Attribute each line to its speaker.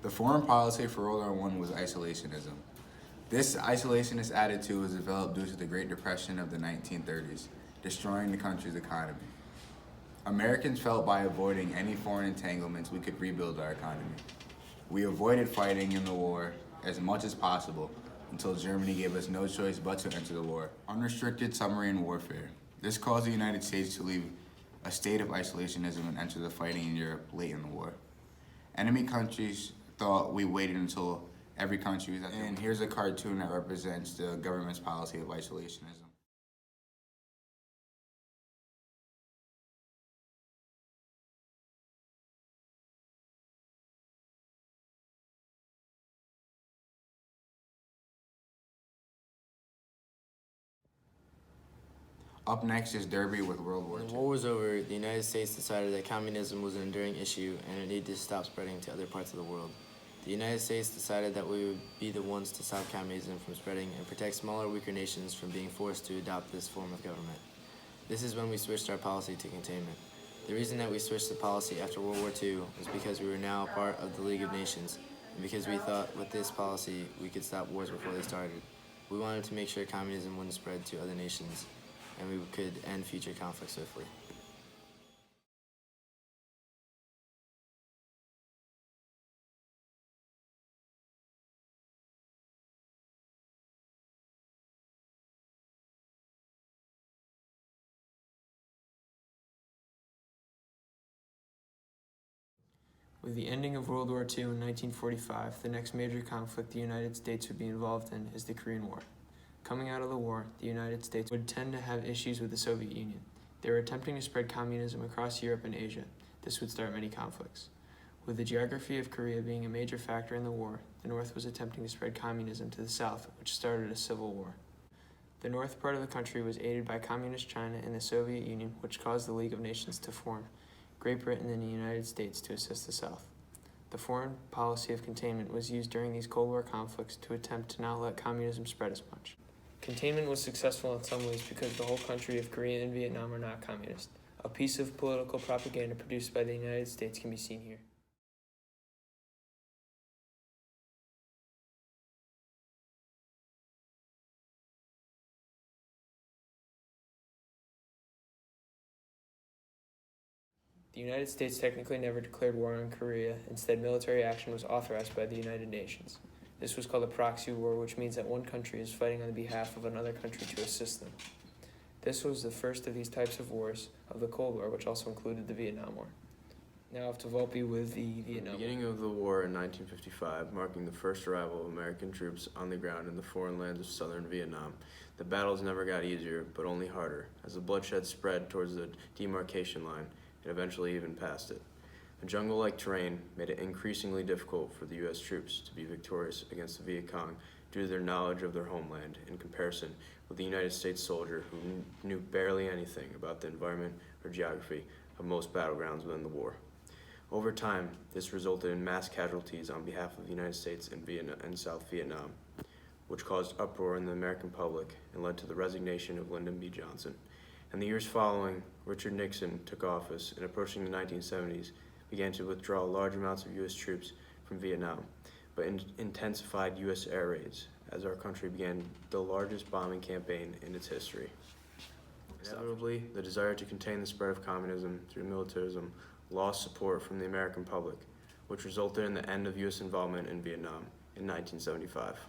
Speaker 1: The foreign policy for World War I was isolationism. This isolationist attitude was developed due to the Great Depression of the 1930s, destroying the country's economy. Americans felt by avoiding any foreign entanglements we could rebuild our economy. We avoided fighting in the war as much as possible until Germany gave us no choice but to enter the war. Unrestricted submarine warfare. This caused the United States to leave a state of isolationism and enter the fighting in Europe late in the war. Enemy countries thought we waited until every country was at their. And here's a cartoon that represents the government's policy of isolationism. Up next is Derby with World War II.
Speaker 2: When the war was over, the United States decided that communism was an enduring issue and it needed to stop spreading to other parts of the world. The United States decided that we would be the ones to stop communism from spreading and protect smaller, weaker nations from being forced to adopt this form of government. This is when we switched our policy to containment. The reason that we switched the policy after World War II was because we were now a part of the League of Nations, and because we thought with this policy we could stop wars before they started. We wanted to make sure communism wouldn't spread to other nations, and we could end future conflicts swiftly.
Speaker 3: With the ending of World War II in 1945, the next major conflict the United States would be involved in is the Korean War. Coming out of the war, the United States would tend to have issues with the Soviet Union. They were attempting to spread communism across Europe and Asia. This would start many conflicts. With the geography of Korea being a major factor in the war, the North was attempting to spread communism to the South, which started a civil war. The north part of the country was aided by Communist China and the Soviet Union, which caused the League of Nations to form, Great Britain and the United States to assist the South. The foreign policy of containment was used during these Cold War conflicts to attempt to not let communism spread as much. Containment was successful in some ways because the whole country of Korea and Vietnam are not communist. A piece of political propaganda produced by the United States can be seen here. The United States technically never declared war on Korea. Instead, military action was authorized by the United Nations. This was called a proxy war, which means that one country is fighting on behalf of another country to assist them. This was the first of these types of wars of the Cold War, which also included the Vietnam War. Now off to Volpe with the Vietnam War.
Speaker 4: The beginning of the war in 1955, marking the first arrival of American troops on the ground in the foreign lands of southern Vietnam. The battles never got easier, but only harder, as the bloodshed spread towards the demarcation line and eventually even past it. The jungle-like terrain made it increasingly difficult for the U.S. troops to be victorious against the Viet Cong due to their knowledge of their homeland in comparison with the United States soldier who knew barely anything about the environment or geography of most battlegrounds within the war. Over time, this resulted in mass casualties on behalf of the United States and South Vietnam, which caused uproar in the American public and led to the resignation of Lyndon B. Johnson. In the years following, Richard Nixon took office and, approaching the 1970s, began to withdraw large amounts of U.S. troops from Vietnam, but intensified U.S. air raids as our country began the largest bombing campaign in its history. Inevitably, the desire to contain the spread of communism through militarism lost support from the American public, which resulted in the end of U.S. involvement in Vietnam in 1975.